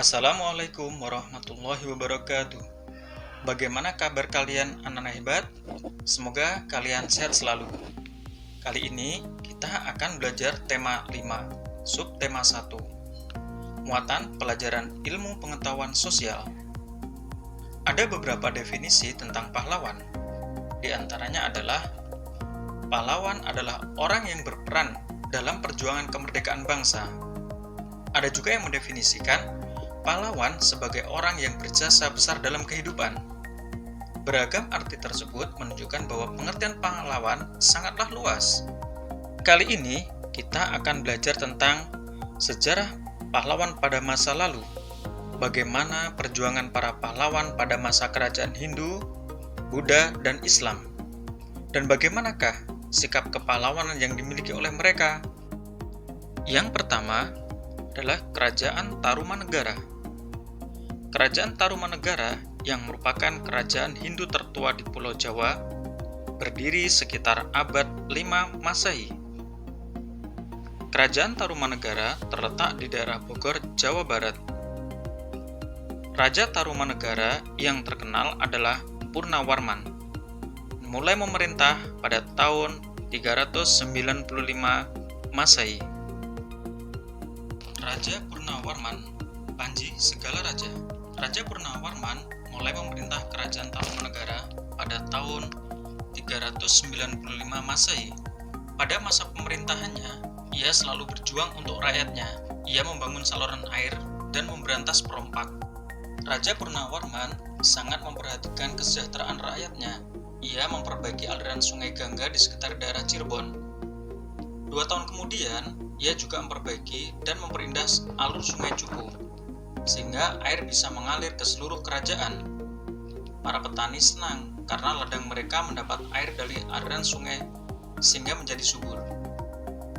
Assalamualaikum warahmatullahi wabarakatuh. Bagaimana kabar kalian anak-anak hebat? Semoga kalian sehat selalu. Kali ini kita akan belajar tema 5, subtema 1. Muatan pelajaran ilmu pengetahuan sosial. Ada beberapa definisi tentang pahlawan. Di antaranya adalah pahlawan adalah orang yang berperan dalam perjuangan kemerdekaan bangsa. Ada juga yang mendefinisikan pahlawan sebagai orang yang berjasa besar dalam kehidupan. Beragam arti tersebut menunjukkan bahwa pengertian pahlawan sangatlah luas. Kali ini kita akan belajar tentang sejarah pahlawan pada masa lalu, bagaimana perjuangan para pahlawan pada masa kerajaan Hindu, Buddha, dan Islam, dan bagaimanakah sikap kepahlawanan yang dimiliki oleh mereka. Yang pertama adalah Kerajaan Tarumanegara. Kerajaan Tarumanegara yang merupakan kerajaan Hindu tertua di Pulau Jawa berdiri sekitar abad 5 Masehi. Kerajaan Tarumanegara terletak di daerah Bogor, Jawa Barat. Raja Tarumanegara yang terkenal adalah Purnawarman, mulai memerintah pada tahun 395 Masehi. Raja Purnawarman, Panji segala raja. Raja Purnawarman mulai memerintah kerajaan Tarumanegara pada tahun 395 Masehi. Pada masa pemerintahannya, ia selalu berjuang untuk rakyatnya. Ia membangun saluran air dan memberantas perompak. Raja Purnawarman sangat memperhatikan kesejahteraan rakyatnya. Ia memperbaiki aliran sungai Gangga di sekitar daerah Cirebon. 2 tahun kemudian, ia juga memperbaiki dan memperindah alur sungai Cupu, sehingga air bisa mengalir ke seluruh kerajaan. Para petani senang karena ladang mereka mendapat air dari aliran sungai sehingga menjadi subur.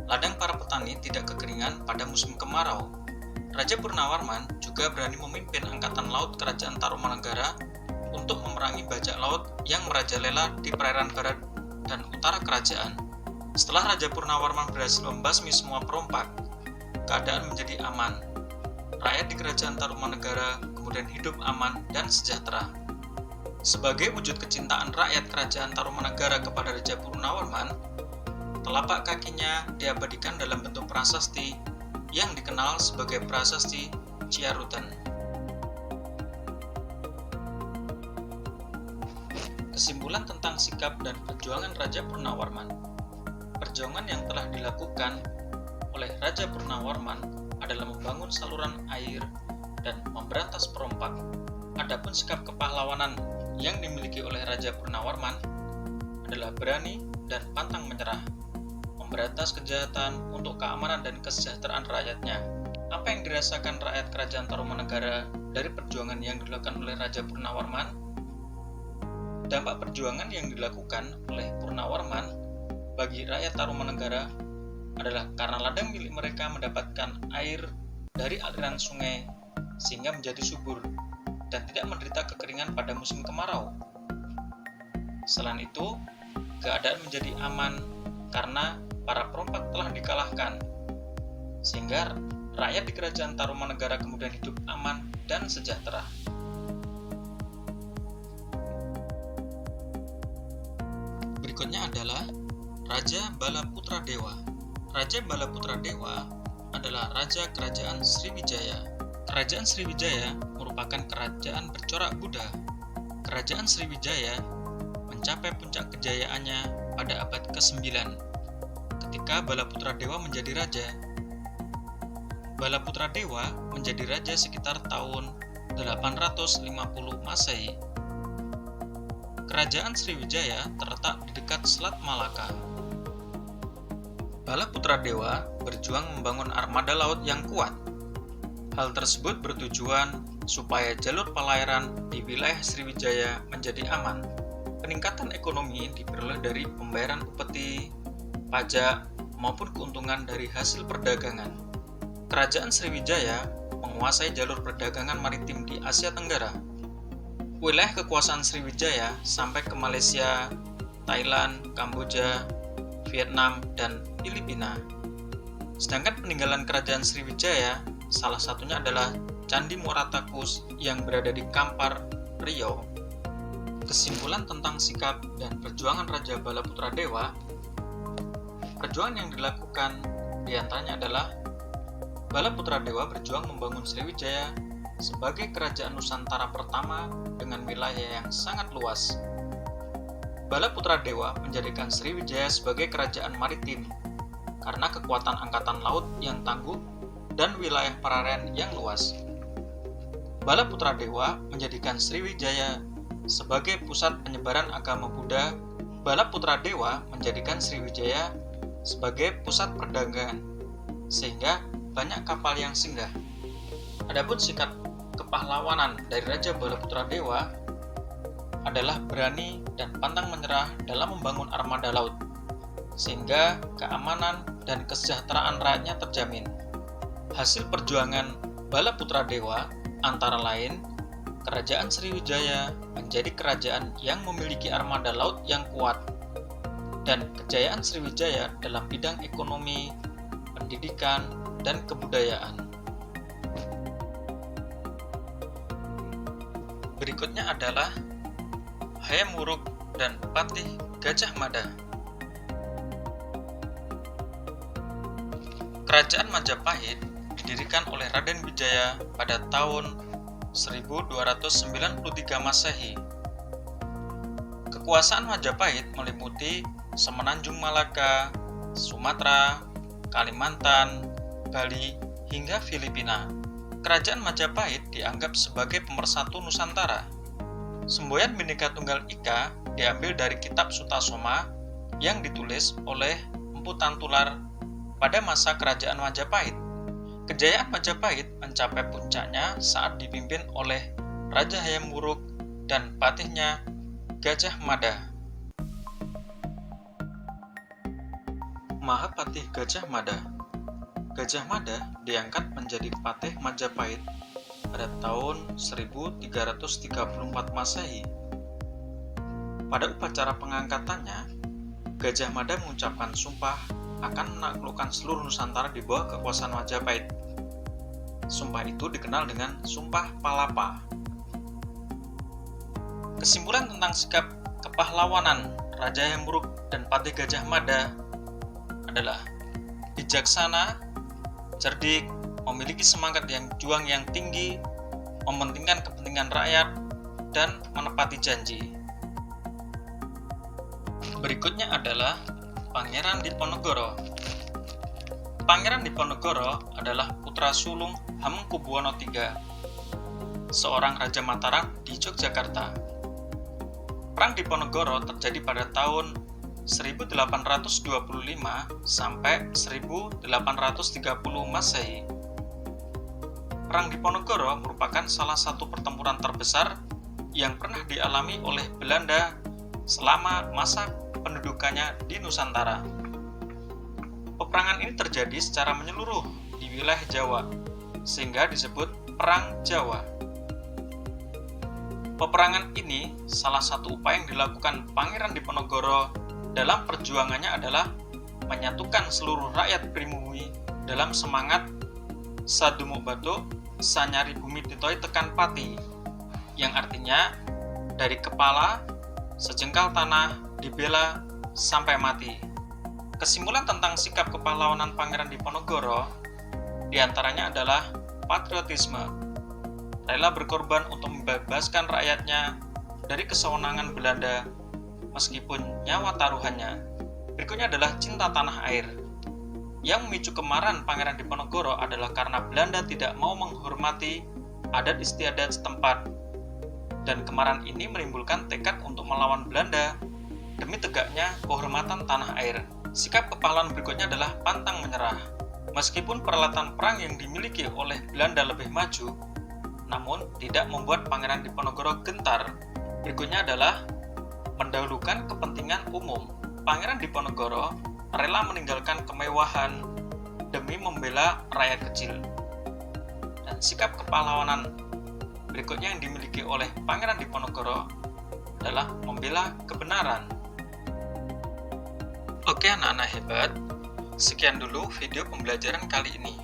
Ladang para petani tidak kekeringan pada musim kemarau. Raja Purnawarman juga berani memimpin angkatan laut kerajaan Tarumanegara untuk memerangi bajak laut yang merajalela di perairan barat dan utara kerajaan. Setelah Raja Purnawarman berhasil membasmi semua perompak, keadaan menjadi aman. Rakyat di kerajaan Tarumanegara kemudian hidup aman dan sejahtera. Sebagai wujud kecintaan rakyat kerajaan Tarumanegara kepada Raja Purnawarman, telapak kakinya diabadikan dalam bentuk prasasti yang dikenal sebagai Prasasti Ciarutan. Kesimpulan tentang sikap dan perjuangan Raja Purnawarman. Perjuangan yang telah dilakukan oleh Raja Purnawarman adalah membangun saluran air dan memberantas perompak. Adapun sikap kepahlawanan yang dimiliki oleh Raja Purnawarman adalah berani dan pantang menyerah, memberantas kejahatan untuk keamanan dan kesejahteraan rakyatnya. Apa yang dirasakan rakyat kerajaan Tarumanegara dari perjuangan yang dilakukan oleh Raja Purnawarman? Dampak perjuangan yang dilakukan oleh Purnawarman bagi rakyat Tarumanegara adalah karena ladang milik mereka mendapatkan air dari aliran sungai sehingga menjadi subur dan tidak menderita kekeringan pada musim kemarau. Selain itu, keadaan menjadi aman karena para perompak telah dikalahkan, sehingga rakyat di kerajaan Tarumanegara kemudian hidup aman dan sejahtera. Berikutnya adalah Raja Balaputradewa. Raja Balaputradewa adalah Raja Kerajaan Sriwijaya. Kerajaan Sriwijaya merupakan kerajaan bercorak Buddha. Kerajaan Sriwijaya mencapai puncak kejayaannya pada abad ke-9 ketika Balaputradewa menjadi raja. Balaputradewa menjadi raja sekitar tahun 850 Masehi. Kerajaan Sriwijaya terletak di dekat Selat Malaka. Balaputradewa berjuang membangun armada laut yang kuat. Hal tersebut bertujuan supaya jalur pelayaran di wilayah Sriwijaya menjadi aman. Peningkatan ekonomi diperoleh dari pembayaran upeti, pajak, maupun keuntungan dari hasil perdagangan. Kerajaan Sriwijaya menguasai jalur perdagangan maritim di Asia Tenggara. Wilayah kekuasaan Sriwijaya sampai ke Malaysia, Thailand, Kamboja, Vietnam, dan Filipina. Sedangkan peninggalan kerajaan Sriwijaya salah satunya adalah Candi Muaratakus yang berada di Kampar, Riau. Kesimpulan tentang sikap dan perjuangan Raja Balaputradewa. Perjuangan yang dilakukan diantaranya adalah Balaputradewa berjuang membangun Sriwijaya sebagai kerajaan Nusantara pertama dengan wilayah yang sangat luas. Balaputradewa menjadikan Sriwijaya sebagai kerajaan maritim karena kekuatan angkatan laut yang tangguh dan wilayah perairan yang luas. Balaputradewa menjadikan Sriwijaya sebagai pusat penyebaran agama Buddha. Balaputradewa menjadikan Sriwijaya sebagai pusat perdagangan, sehingga banyak kapal yang singgah. Adapun sikap kepahlawanan dari Raja Balaputradewa adalah berani dan pantang menyerah dalam membangun armada laut, sehingga keamanan dan kesejahteraan rakyatnya terjamin. Hasil perjuangan Balaputradewa antara lain, Kerajaan Sriwijaya menjadi kerajaan yang memiliki armada laut yang kuat, dan kejayaan Sriwijaya dalam bidang ekonomi, pendidikan, dan kebudayaan. Berikutnya adalah Hayam Wuruk dan Patih Gajah Mada. Kerajaan Majapahit didirikan oleh Raden Wijaya pada tahun 1293 Masehi. Kekuasaan Majapahit meliputi Semenanjung Malaka, Sumatera, Kalimantan, Bali, hingga Filipina. Kerajaan Majapahit dianggap sebagai pemersatu Nusantara. Semboyan Bhinneka Tunggal Ika diambil dari kitab Sutasoma yang ditulis oleh Empu Tantular pada masa kerajaan Majapahit. Kejayaan Majapahit mencapai puncaknya saat dipimpin oleh Raja Hayam Wuruk dan patihnya Gajah Mada. Mahapatih Gajah Mada. Gajah Mada diangkat menjadi patih Majapahit pada tahun 1334 Masehi. Pada upacara pengangkatannya, Gajah Mada mengucapkan sumpah akan menaklukkan seluruh Nusantara di bawah kekuasaan Majapahit. Sumpah itu dikenal dengan Sumpah Palapa. Kesimpulan tentang sikap kepahlawanan Raja Hayam Wuruk dan Patih Gajah Mada adalah bijaksana, cerdik, memiliki semangat yang juang yang tinggi, mementingkan kepentingan rakyat, dan menepati janji. Berikutnya adalah Pangeran Diponegoro. Pangeran Diponegoro adalah putra sulung Hamengkubuwono III, seorang Raja Mataram di Yogyakarta. Perang Diponegoro terjadi pada tahun 1825 sampai 1830 Masehi. Perang Diponegoro merupakan salah satu pertempuran terbesar yang pernah dialami oleh Belanda selama masa pendudukannya di Nusantara. Peperangan ini terjadi secara menyeluruh di wilayah Jawa, sehingga disebut Perang Jawa. Peperangan ini salah satu upaya yang dilakukan Pangeran Diponegoro dalam perjuangannya adalah menyatukan seluruh rakyat pribumi dalam semangat Sadumuk Batuk, Sanyari Bumi Ditoi Tekan Pati, yang artinya dari kepala sejengkal tanah dibela sampai mati. Kesimpulan tentang sikap kepahlawanan Pangeran Diponegoro diantaranya adalah patriotisme, rela berkorban untuk membebaskan rakyatnya dari kesewenangan Belanda meskipun nyawa taruhannya. Berikutnya adalah cinta tanah air. Yang memicu kemarahan Pangeran Diponegoro adalah karena Belanda tidak mau menghormati adat istiadat setempat, dan kemarahan ini menimbulkan tekad untuk melawan Belanda demi tegaknya kehormatan tanah air. Sikap kepahlawanan berikutnya adalah pantang menyerah. Meskipun peralatan perang yang dimiliki oleh Belanda lebih maju, namun tidak membuat Pangeran Diponegoro gentar. Berikutnya adalah mendahulukan kepentingan umum. Pangeran Diponegoro rela meninggalkan kemewahan demi membela rakyat kecil. Dan sikap kepahlawanan berikutnya yang dimiliki oleh Pangeran Diponegoro adalah membela kebenaran. Oke anak-anak hebat, sekian dulu video pembelajaran kali ini.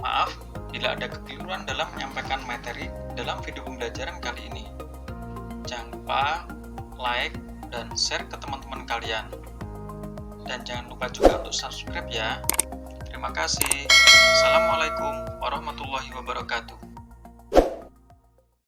Maaf bila ada kekeliruan dalam menyampaikan materi dalam video pembelajaran kali ini. Jangan lupa like dan share ke teman-teman kalian. Dan jangan lupa juga untuk subscribe ya. Terima kasih. Assalamualaikum warahmatullahi wabarakatuh.